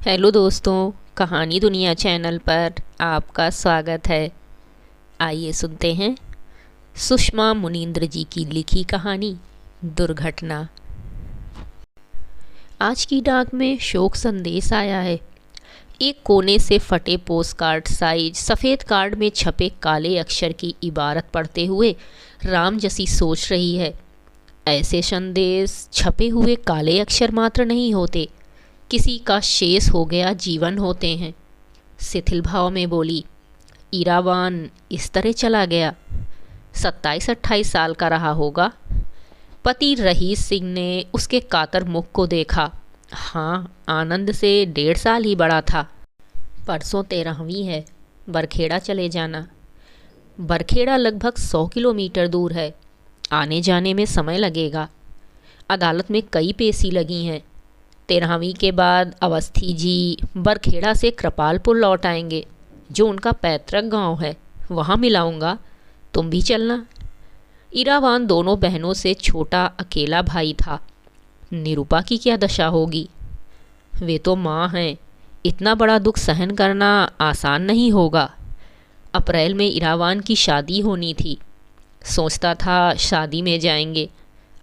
Hello दोस्तों, कहानी दुनिया चैनल पर आपका स्वागत है। आइए सुनते हैं सुषमा मुनींद्र जी की लिखी कहानी दुर्घटना। आज की डाक में शोक संदेश आया है। एक कोने से फटे पोस्टकार्ड साइज सफ़ेद कार्ड में छपे काले अक्षर की इबारत पढ़ते हुए राम जसी सोच रही है, ऐसे संदेश छपे हुए काले अक्षर मात्र नहीं होते, किसी का शेष हो गया जीवन होते हैं। शिथिल भाव में बोली, ईरावान इस तरह चला गया। 27-28 साल का रहा होगा। पति रहीस सिंह ने उसके कातर मुख को देखा। हाँ, आनंद से 1.5 साल ही बड़ा था। परसों 13वीं है, बरखेड़ा चले जाना। बरखेड़ा लगभग 100 किलोमीटर दूर है। आने जाने में समय लगेगा। अदालत में कई पेशी लगी हैं। 13वीं के बाद अवस्थी जी बरखेड़ा से कृपालपुर लौट आएंगे, जो उनका पैतृक गांव है। वहाँ मिलाऊंगा, तुम भी चलना। ईरावान दोनों बहनों से छोटा अकेला भाई था। निरूपा की क्या दशा होगी? वे तो माँ हैं, इतना बड़ा दुख सहन करना आसान नहीं होगा। अप्रैल में ईरावान की शादी होनी थी। सोचता था शादी में जाएंगे,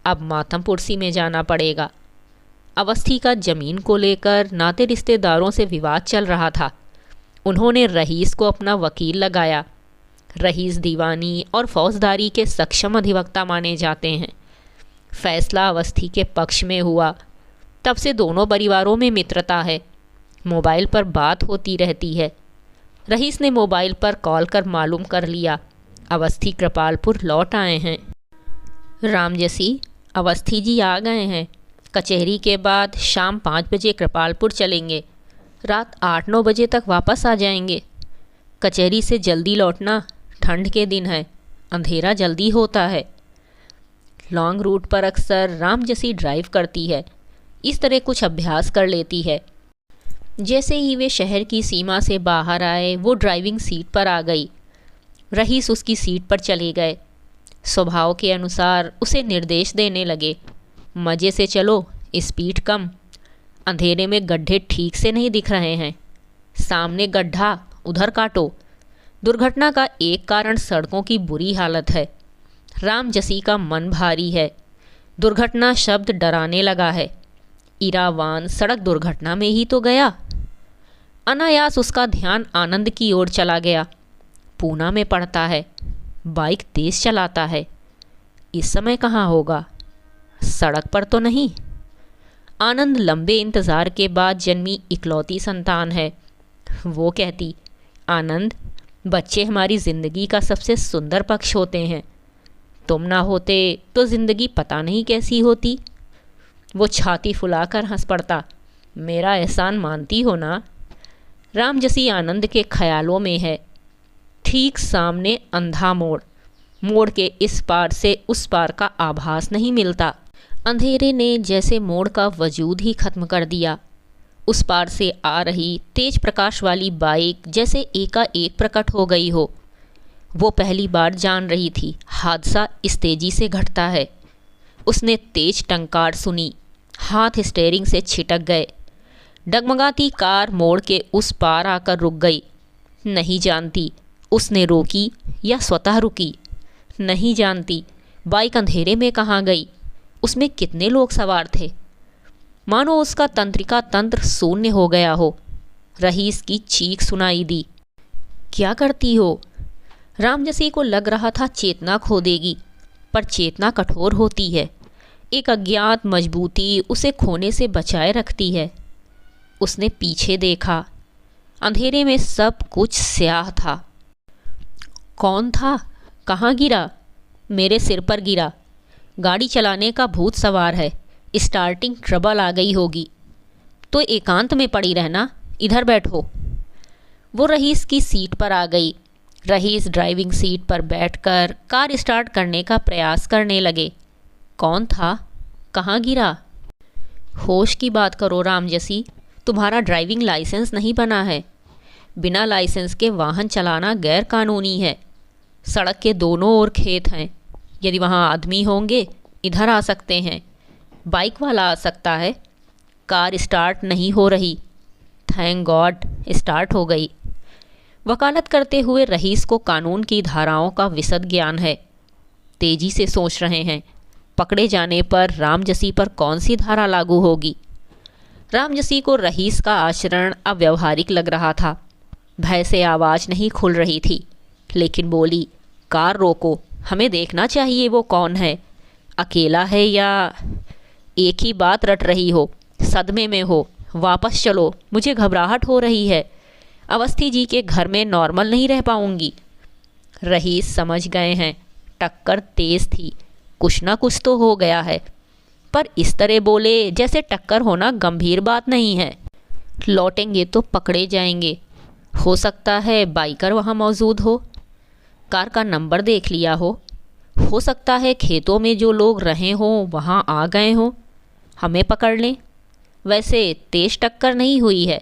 अब मातमपुरसी में जाना पड़ेगा। अवस्थी का जमीन को लेकर नाते रिश्तेदारों से विवाद चल रहा था। उन्होंने रहीस को अपना वकील लगाया। रहीस दीवानी और फौजदारी के सक्षम अधिवक्ता माने जाते हैं। फैसला अवस्थी के पक्ष में हुआ। तब से दोनों परिवारों में मित्रता है। मोबाइल पर बात होती रहती है। रहीस ने मोबाइल पर कॉल कर मालूम कर लिया, अवस्थी कृपालपुर लौट आए हैं। राम जसी, अवस्थी जी आ गए हैं। कचहरी के बाद शाम 5 बजे कृपालपुर चलेंगे। रात 8-9 बजे तक वापस आ जाएंगे। कचहरी से जल्दी लौटना, ठंड के दिन है, अंधेरा जल्दी होता है। लॉन्ग रूट पर अक्सर राम जैसी ड्राइव करती है। इस तरह कुछ अभ्यास कर लेती है। जैसे ही वे शहर की सीमा से बाहर आए, वो ड्राइविंग सीट पर आ गई। रहीस उसकी सीट पर चले गए। स्वभाव के अनुसार उसे निर्देश देने लगे, मज़े से चलो, स्पीड कम, अंधेरे में गड्ढे ठीक से नहीं दिख रहे हैं, सामने गड्ढा उधर काटो। दुर्घटना का एक कारण सड़कों की बुरी हालत है। राम जसी का मन भारी है। दुर्घटना शब्द डराने लगा है। ईरावान सड़क दुर्घटना में ही तो गया। अनायास उसका ध्यान आनंद की ओर चला गया। पूना में पढ़ता है, बाइक तेज चलाता है। इस समय कहाँ होगा? सड़क पर तो नहीं। आनंद लंबे इंतज़ार के बाद जन्मी इकलौती संतान है। वो कहती, आनंद, बच्चे हमारी ज़िंदगी का सबसे सुंदर पक्ष होते हैं। तुम ना होते तो ज़िंदगी पता नहीं कैसी होती। वो छाती फुलाकर हंस पड़ता, मेरा एहसान मानती हो ना? राम जसी आनंद के ख्यालों में है। ठीक सामने अंधा मोड़, मोड़ के इस पार से उस पार का आभास नहीं मिलता। अंधेरे ने जैसे मोड़ का वजूद ही खत्म कर दिया। उस पार से आ रही तेज प्रकाश वाली बाइक जैसे एकाएक प्रकट हो गई हो। वो पहली बार जान रही थी हादसा इस तेजी से घटता है। उसने तेज टंकार सुनी, हाथ स्टीयरिंग से छिटक गए। डगमगाती कार मोड़ के उस पार आकर रुक गई। नहीं जानती उसने रोकी या स्वतः रुकी। नहीं जानती बाइक अंधेरे में कहाँ गई, उसमें कितने लोग सवार थे। मानो उसका तंत्रिका तंत्र शून्य हो गया हो। रहीस की चीख सुनाई दी, क्या करती हो? राम जसी को लग रहा था चेतना खो देगी, पर चेतना कठोर होती है। एक अज्ञात मजबूती उसे खोने से बचाए रखती है। उसने पीछे देखा। अंधेरे में सब कुछ स्याह था। कौन था? कहाँ गिरा? मेरे सिर पर गिरा। गाड़ी चलाने का भूत सवार है, स्टार्टिंग ट्रबल आ गई होगी। तो एकांत में पड़ी रहना, इधर बैठो। वो रहीस की सीट पर आ गई। रहीस ड्राइविंग सीट पर बैठकर कार स्टार्ट करने का प्रयास करने लगे। कौन था? कहाँ गिरा? होश की बात करो राम जसी, तुम्हारा ड्राइविंग लाइसेंस नहीं बना है। बिना लाइसेंस के वाहन चलाना गैर कानूनी है। सड़क के दोनों ओर खेत हैं। यदि वहाँ आदमी होंगे इधर आ सकते हैं, बाइक वाला आ सकता है। कार स्टार्ट नहीं हो रही। थैंक गॉड स्टार्ट हो गई। वकालत करते हुए रईस को कानून की धाराओं का विशद ज्ञान है। तेजी से सोच रहे हैं, पकड़े जाने पर रामजसी पर कौन सी धारा लागू होगी। रामजसी को रईस का आचरण अव्यवहारिक लग रहा था। भय से आवाज़ नहीं खुल रही थी, लेकिन बोली, कार रोको, हमें देखना चाहिए वो कौन है, अकेला है या एक ही बात रट रही हो, सदमे में हो, वापस चलो, मुझे घबराहट हो रही है, अवस्थी जी के घर में नॉर्मल नहीं रह पाऊंगी। रईस समझ गए हैं टक्कर तेज थी, कुछ ना कुछ तो हो गया है, पर इस तरह बोले जैसे टक्कर होना गंभीर बात नहीं है। लौटेंगे तो पकड़े जाएंगे, हो सकता है बाइकर वहाँ मौजूद हो, कार का नंबर देख लिया हो सकता है खेतों में जो लोग रहे हों वहाँ आ गए हों, हमें पकड़ लें। वैसे तेज टक्कर नहीं हुई है,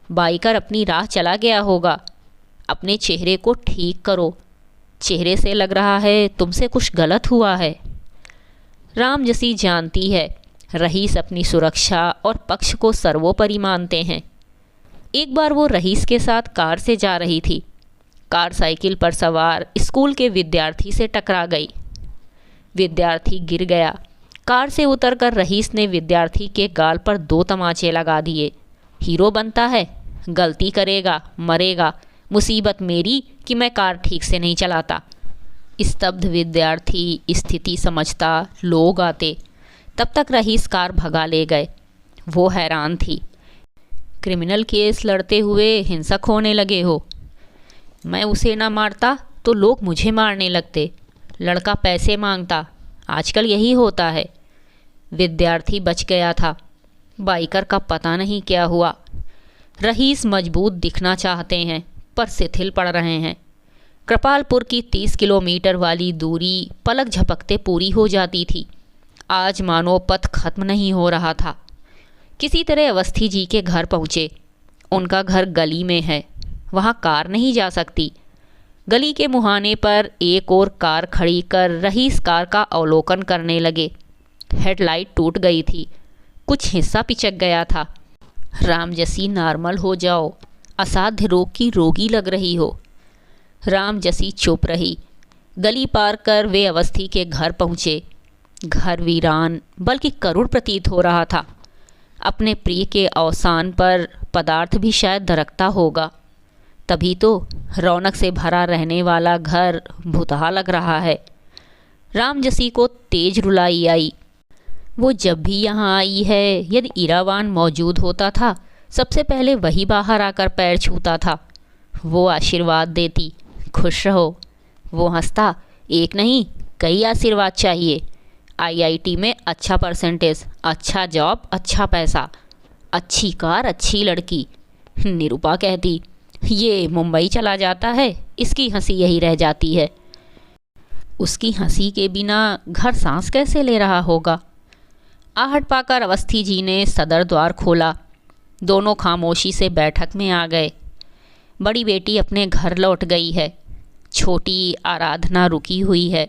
बाइकर अपनी राह चला गया होगा। अपने चेहरे को ठीक करो, चेहरे से लग रहा है तुमसे कुछ गलत हुआ है। रामजसी जानती है रईस अपनी सुरक्षा और पक्ष को सर्वोपरि मानते हैं। एक बार वो रईस के साथ कार से जा रही थी। कार साइकिल पर सवार स्कूल के विद्यार्थी से टकरा गई। विद्यार्थी गिर गया। कार से उतरकर रईस ने विद्यार्थी के गाल पर 2 तमाचे लगा दिए। हीरो बनता है, गलती करेगा मरेगा, मुसीबत मेरी कि मैं कार ठीक से नहीं चलाता। स्तब्ध विद्यार्थी स्थिति समझता लोग आते, तब तक रईस कार भगा ले गए। वो हैरान थी। क्रिमिनल केस लड़ते हुए हिंसक होने लगे हो। मैं उसे ना मारता तो लोग मुझे मारने लगते। लड़का पैसे मांगता, आजकल यही होता है। विद्यार्थी बच गया था। बाइकर का पता नहीं क्या हुआ। रईस मजबूत दिखना चाहते हैं पर शिथिल पड़ रहे हैं। कृपालपुर की 30 किलोमीटर वाली दूरी पलक झपकते पूरी हो जाती थी। आज मानो पथ खत्म नहीं हो रहा था। किसी तरह अवस्थी जी के घर पहुँचे। उनका घर गली में है, वहाँ कार नहीं जा सकती। गली के मुहाने पर एक और कार खड़ी कर रईस कार का अवलोकन करने लगे। हेडलाइट टूट गई थी, कुछ हिस्सा पिचक गया था। रामजसी नॉर्मल हो जाओ, असाध्य रोग की रोगी लग रही हो। रामजसी चुप रही। गली पार कर वे अवस्थी के घर पहुँचे। घर वीरान बल्कि करुण प्रतीत हो रहा था। अपने प्रिय के अवसान पर पदार्थ भी शायद दरकता होगा, तभी तो रौनक से भरा रहने वाला घर भुतहा लग रहा है। रामजसी को तेज रुलाई आई। वो जब भी यहाँ आई है, यदि इरावान मौजूद होता था सबसे पहले वही बाहर आकर पैर छूता था। वो आशीर्वाद देती, खुश रहो। वो हंसता, एक नहीं कई आशीर्वाद चाहिए। आईआईटी में अच्छा परसेंटेज, अच्छा जॉब, अच्छा पैसा, अच्छी कार, अच्छी लड़की। निरूपा कहती, ये मुंबई चला जाता है, इसकी हंसी यही रह जाती है। उसकी हंसी के बिना घर सांस कैसे ले रहा होगा। आहट पाकर अवस्थी जी ने सदर द्वार खोला। दोनों खामोशी से बैठक में आ गए। बड़ी बेटी अपने घर लौट गई है, छोटी आराधना रुकी हुई है।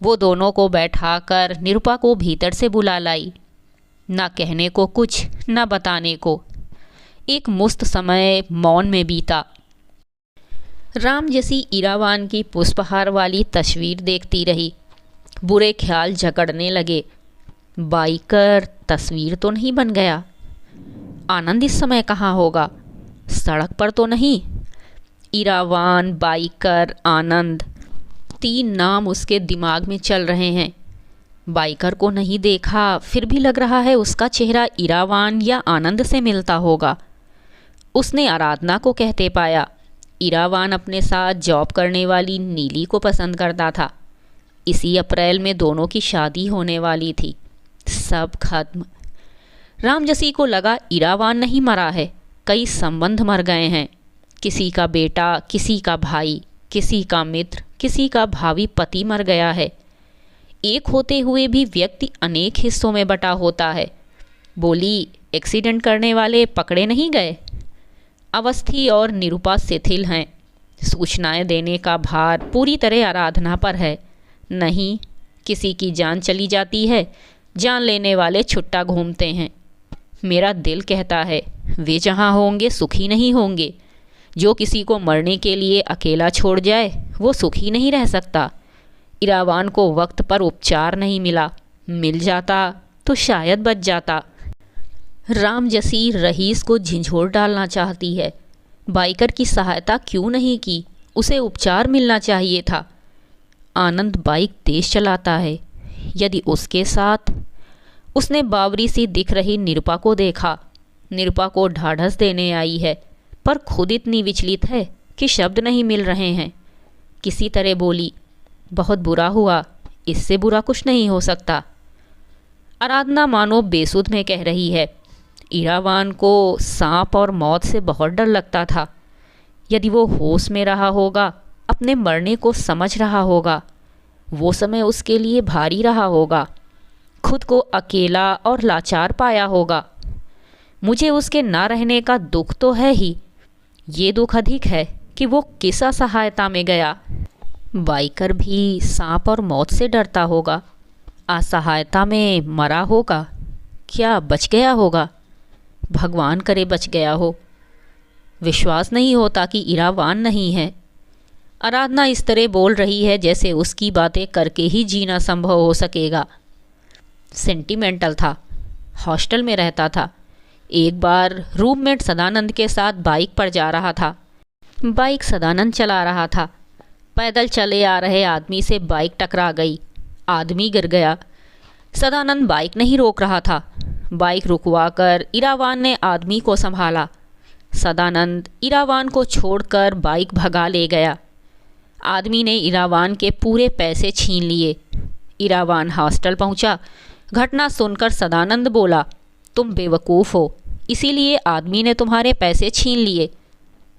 वो दोनों को बैठाकर निरूपा को भीतर से बुला लाई। ना कहने को कुछ, ना बताने को। एक मुश्त समय मौन में बीता। रामजसी इरावान की पुष्पहार वाली तस्वीर देखती रही। बुरे ख्याल जकड़ने लगे। बाइकर तस्वीर तो नहीं बन गया। आनंद इस समय कहाँ होगा? सड़क पर तो नहीं। इरावान, बाइकर, आनंद, 3 नाम उसके दिमाग में चल रहे हैं। बाइकर को नहीं देखा, फिर भी लग रहा है उसका चेहरा इरावान या आनंद से मिलता होगा। उसने आराधना को कहते पाया। इरावान अपने साथ जॉब करने वाली नीली को पसंद करता था। इसी अप्रैल में दोनों की शादी होने वाली थी। सब खत्म। रामजसी को लगा इरावान नहीं मरा है, कई संबंध मर गए हैं। किसी का बेटा, किसी का भाई, किसी का मित्र, किसी का भावी पति मर गया है। एक होते हुए भी व्यक्ति अनेक हिस्सों में बटा होता है। बोली, एक्सीडेंट करने वाले पकड़े नहीं गए? अवस्थी और निरूपा शिथिल हैं। सूचनाएं देने का भार पूरी तरह आराधना पर है। नहीं, किसी की जान चली जाती है, जान लेने वाले छुट्टा घूमते हैं। मेरा दिल कहता है वे जहाँ होंगे सुखी नहीं होंगे। जो किसी को मरने के लिए अकेला छोड़ जाए वो सुखी नहीं रह सकता। इरावान को वक्त पर उपचार नहीं मिला, मिल जाता तो शायद बच जाता। राम जसी रईस को झंझोर डालना चाहती है। बाइकर की सहायता क्यों नहीं की? उसे उपचार मिलना चाहिए था। आनंद बाइक तेज चलाता है। यदि उसके साथ। उसने बावरी सी दिख रही निरुपा को देखा। निरुपा को ढाढ़स देने आई है, पर खुद इतनी विचलित है कि शब्द नहीं मिल रहे हैं। किसी तरह बोली, बहुत बुरा हुआ, इससे बुरा कुछ नहीं हो सकता। आराधना मानो बेसुध में कह रही है, इरावान को सांप और मौत से बहुत डर लगता था। यदि वो होश में रहा होगा, अपने मरने को समझ रहा होगा, वो समय उसके लिए भारी रहा होगा। खुद को अकेला और लाचार पाया होगा। मुझे उसके ना रहने का दुख तो है ही, ये दुख अधिक है कि वो किस असहायता में गया। बाइकर भी सांप और मौत से डरता होगा, असहायता में मरा होगा। क्या बच गया होगा? भगवान करे बच गया हो। विश्वास नहीं होता कि इरावान नहीं है। आराधना इस तरह बोल रही है जैसे उसकी बातें करके ही जीना संभव हो सकेगा। सेंटिमेंटल था, हॉस्टल में रहता था। एक बार रूममेट सदानंद के साथ बाइक पर जा रहा था। बाइक सदानंद चला रहा था। पैदल चले आ रहे आदमी से बाइक टकरा गई। आदमी गिर गया। सदानंद बाइक नहीं रोक रहा था। बाइक रुकवाकर इरावान ने आदमी को संभाला। सदानंद इरावान को छोड़कर बाइक भगा ले गया। आदमी ने इरावान के पूरे पैसे छीन लिए। इरावान हॉस्टल पहुंचा। घटना सुनकर सदानंद बोला, तुम बेवकूफ़ हो, इसीलिए आदमी ने तुम्हारे पैसे छीन लिए।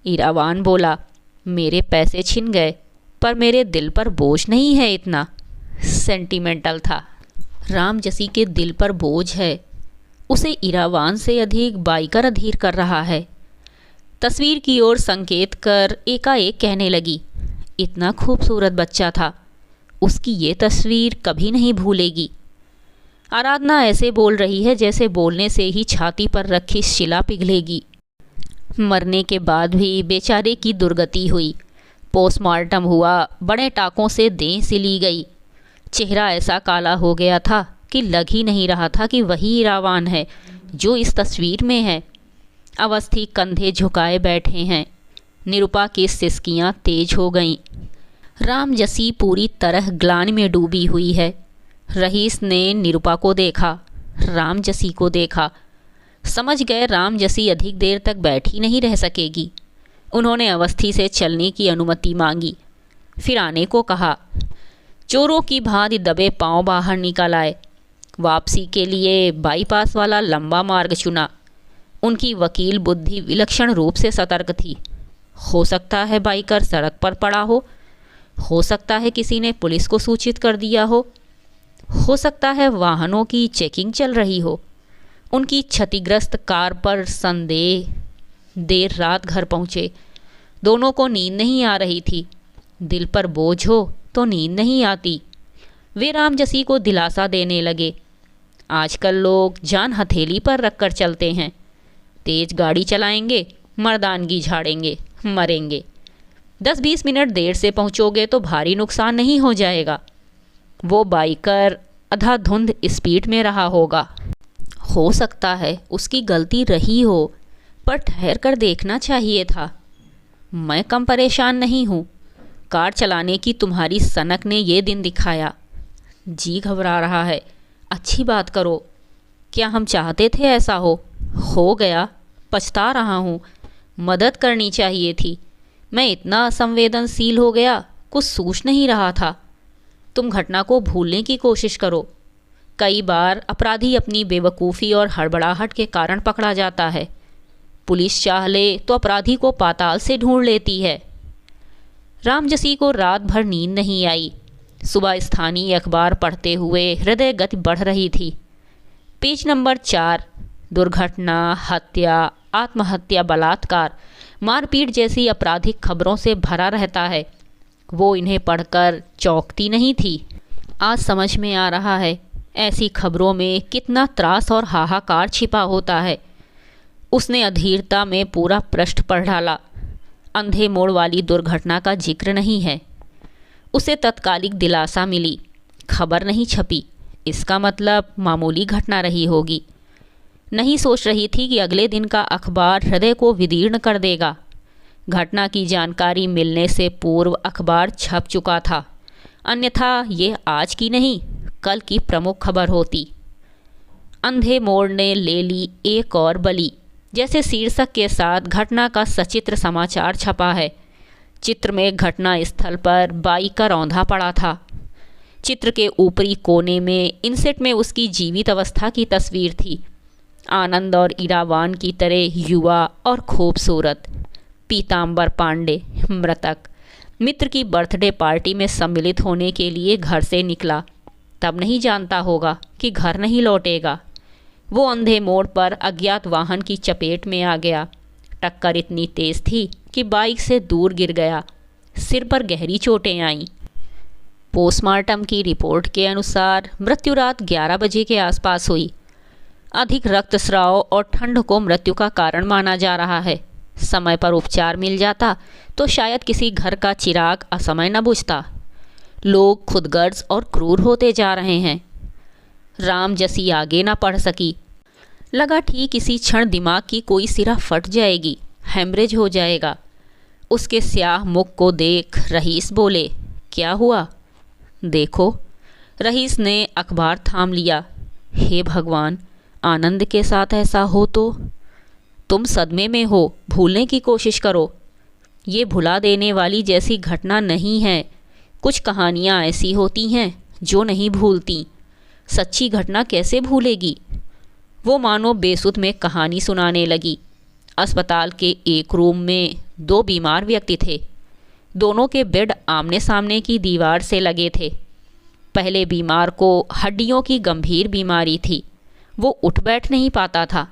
इरावान बोला, मेरे पैसे छिन गए, पर मेरे दिल पर बोझ नहीं है इतना। सेंटिमेंटल था। राम जसी के दिल पर बोझ है। उसे इरावान से अधिक बाइकर अधीर कर रहा है। तस्वीर की ओर संकेत कर एकाएक कहने लगी, इतना खूबसूरत बच्चा था, उसकी ये तस्वीर कभी नहीं भूलेगी। आराधना ऐसे बोल रही है जैसे बोलने से ही छाती पर रखी शिला पिघलेगी। मरने के बाद भी बेचारे की दुर्गति हुई। पोस्टमार्टम हुआ, बड़े टाकों से देह सिली गई। चेहरा ऐसा काला हो गया था कि लग ही नहीं रहा था कि वही इरावान है जो इस तस्वीर में है। अवस्थी कंधे झुकाए बैठे हैं। निरुपा की सिसकियां तेज हो गईं। राम जसी पूरी तरह ग्लानि में डूबी हुई है। रईस ने निरुपा को देखा, राम जसी को देखा। समझ गए राम जसी अधिक देर तक बैठी नहीं रह सकेगी। उन्होंने अवस्थी से चलने की अनुमति मांगी, फिर आने को कहा। चोरों की भांति दबे पांव बाहर निकल आए। वापसी के लिए बाईपास वाला लंबा मार्ग चुना। उनकी वकील बुद्धि विलक्षण रूप से सतर्क थी। हो सकता है बाइकर सड़क पर पड़ा हो सकता है किसी ने पुलिस को सूचित कर दिया हो सकता है वाहनों की चेकिंग चल रही हो। उनकी क्षतिग्रस्त कार पर संदेह। देर रात घर पहुँचे। दोनों को नींद नहीं आ रही थी। दिल पर बोझ हो तो नींद नहीं आती। वे राम जसी को दिलासा देने लगे। आजकल लोग जान हथेली पर रखकर चलते हैं। तेज गाड़ी चलाएंगे, मर्दानगी झाड़ेंगे, मरेंगे। 10-20 मिनट देर से पहुंचोगे तो भारी नुकसान नहीं हो जाएगा। वो बाइकर अंधाधुंध स्पीड में रहा होगा। हो सकता है उसकी गलती रही हो, पर ठहर कर देखना चाहिए था। मैं कम परेशान नहीं हूँ। कार चलाने की तुम्हारी सनक ने ये दिन दिखाया। जी घबरा रहा है। अच्छी बात करो। क्या हम चाहते थे ऐसा हो गया। पछता रहा हूँ। मदद करनी चाहिए थी। मैं इतना असंवेदनशील हो गया, कुछ सूझ नहीं रहा था। तुम घटना को भूलने की कोशिश करो। कई बार अपराधी अपनी बेवकूफ़ी और हड़बड़ाहट के कारण पकड़ा जाता है। पुलिस चाह ले तो अपराधी को पाताल से ढूंढ लेती है। रामजसी को रात भर नींद नहीं आई। सुबह स्थानीय अखबार पढ़ते हुए हृदय गति बढ़ रही थी। पेज नंबर 4 दुर्घटना, हत्या, आत्महत्या, बलात्कार, मारपीट जैसी आपराधिक खबरों से भरा रहता है। वो इन्हें पढ़कर चौंकती नहीं थी। आज समझ में आ रहा है ऐसी खबरों में कितना त्रास और हाहाकार छिपा होता है। उसने अधीरता में पूरा पृष्ठ पढ़ डाला। अंधे मोड़ वाली दुर्घटना का जिक्र नहीं है। उसे तत्कालिक दिलासा मिली। खबर नहीं छपी, इसका मतलब मामूली घटना रही होगी। नहीं सोच रही थी कि अगले दिन का अखबार हृदय को विदीर्ण कर देगा। घटना की जानकारी मिलने से पूर्व अखबार छप चुका था, अन्यथा ये आज की नहीं कल की प्रमुख खबर होती। अंधे मोड़ ने ले ली एक और बलि। जैसे शीर्षक के साथ घटना का सचित्र समाचार छपा है। चित्र में घटना स्थल पर बाइक का रौंधा पड़ा था। चित्र के ऊपरी कोने में इनसेट में उसकी जीवित अवस्था की तस्वीर थी। आनंद और इरावान की तरह युवा और खूबसूरत। पीताम्बर पांडे मृतक मित्र की बर्थडे पार्टी में सम्मिलित होने के लिए घर से निकला। तब नहीं जानता होगा कि घर नहीं लौटेगा। वो अंधे मोड़ पर अज्ञात वाहन की चपेट में आ गया। टक्कर इतनी तेज थी कि बाइक से दूर गिर गया। सिर पर गहरी चोटें आईं। पोस्टमार्टम की रिपोर्ट के अनुसार मृत्यु रात 11 बजे के आसपास हुई। अधिक रक्तस्राव और ठंड को मृत्यु का कारण माना जा रहा है। समय पर उपचार मिल जाता तो शायद किसी घर का चिराग असमय न बुझता। लोग खुदगर्ज और क्रूर होते जा रहे हैं। राम जसी आगे ना पढ़ सकी। लगा ठीक इसी क्षण दिमाग की कोई सिरा फट जाएगी, हेमरेज हो जाएगा। उसके स्याह मुख को देख रहीस बोले, क्या हुआ? देखो। रहीस ने अखबार थाम लिया। हे भगवान, आनंद के साथ ऐसा हो तो? तुम सदमे में हो, भूलने की कोशिश करो। ये भुला देने वाली जैसी घटना नहीं है। कुछ कहानियाँ ऐसी होती हैं जो नहीं भूलती। सच्ची घटना कैसे भूलेगी? वो मानो बेसुध में कहानी सुनाने लगी। अस्पताल के एक रूम में 2 बीमार व्यक्ति थे। दोनों के बेड आमने सामने की दीवार से लगे थे। पहले बीमार को हड्डियों की गंभीर बीमारी थी, वो उठ बैठ नहीं पाता था।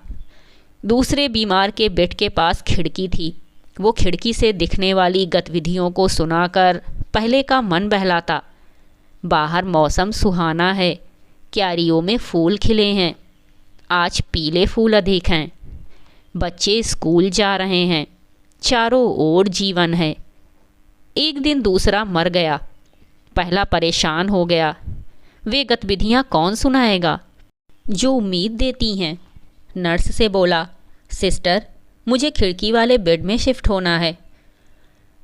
दूसरे बीमार के बेड के पास खिड़की थी। वो खिड़की से दिखने वाली गतिविधियों को सुनाकर पहले का मन बहलाता। बाहर मौसम सुहाना है, क्यारियों में फूल खिले हैं। आज पीले फूल अधिक हैं। बच्चे स्कूल जा रहे हैं। चारों ओर जीवन है। एक दिन दूसरा मर गया, पहला परेशान हो गया। वे गतिविधियाँ कौन सुनाएगा जो उम्मीद देती हैं? नर्स से बोला, सिस्टर, मुझे खिड़की वाले बेड में शिफ्ट होना है।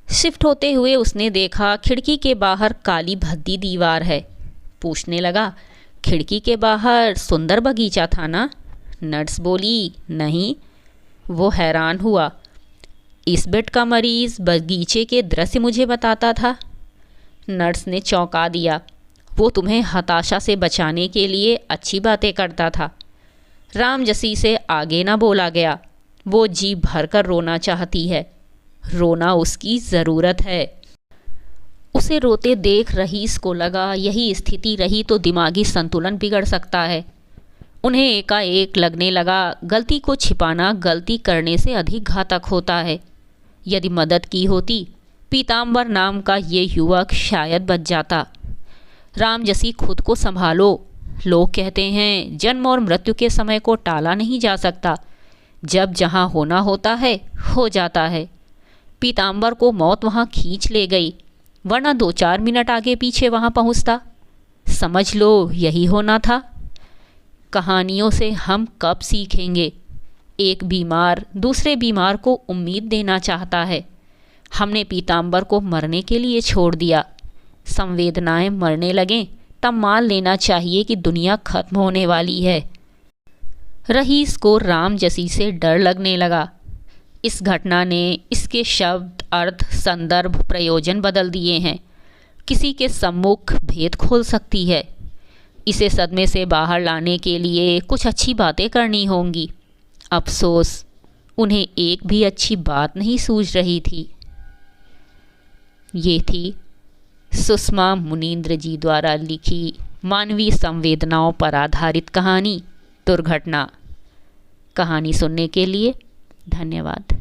शिफ्ट होते हुए उसने देखा खिड़की के बाहर काली भद्दी दीवार है। पूछने लगा, खिड़की के बाहर सुंदर बगीचा था ना? नर्स बोली, नहीं। वो हैरान हुआ। इस बेड का मरीज बगीचे के दृश्य मुझे बताता था। नर्स ने चौंका दिया। वो तुम्हें हताशा से बचाने के लिए अच्छी बातें करता था। राम जसी से आगे ना बोला गया। वो जी भर कर रोना चाहती है। रोना उसकी ज़रूरत है। उसे रोते देख रहीस को लगा यही स्थिति रही तो दिमागी संतुलन बिगड़ सकता है। उन्हें एकाएक लगने लगा गलती को छिपाना गलती करने से अधिक घातक होता है। यदि मदद की होती, पीताम्बर नाम का ये युवक शायद बच जाता। राम जसी खुद को संभालो। लोग कहते हैं जन्म और मृत्यु के समय को टाला नहीं जा सकता। जब जहाँ होना होता है हो जाता है। पीताम्बर को मौत वहाँ खींच ले गई, वरना 2-4 मिनट आगे पीछे वहाँ पहुँचता। समझ लो यही होना था। कहानियों से हम कब सीखेंगे? एक बीमार दूसरे बीमार को उम्मीद देना चाहता है। हमने पीताम्बर को मरने के लिए छोड़ दिया। संवेदनाएं मरने लगें तब मान लेना चाहिए कि दुनिया खत्म होने वाली है। रहीस को राम जसी से डर लगने लगा। इस घटना ने इसके शब्द, अर्थ, संदर्भ, प्रयोजन बदल दिए हैं। किसी के सम्मुख भेद खोल सकती है। इसे सदमे से बाहर लाने के लिए कुछ अच्छी बातें करनी होंगी। अफसोस, उन्हें एक भी अच्छी बात नहीं सूझ रही थी। ये थी सुषमा मुनींद्र जी द्वारा लिखी मानवीय संवेदनाओं पर आधारित कहानी दुर्घटना। कहानी सुनने के लिए धन्यवाद।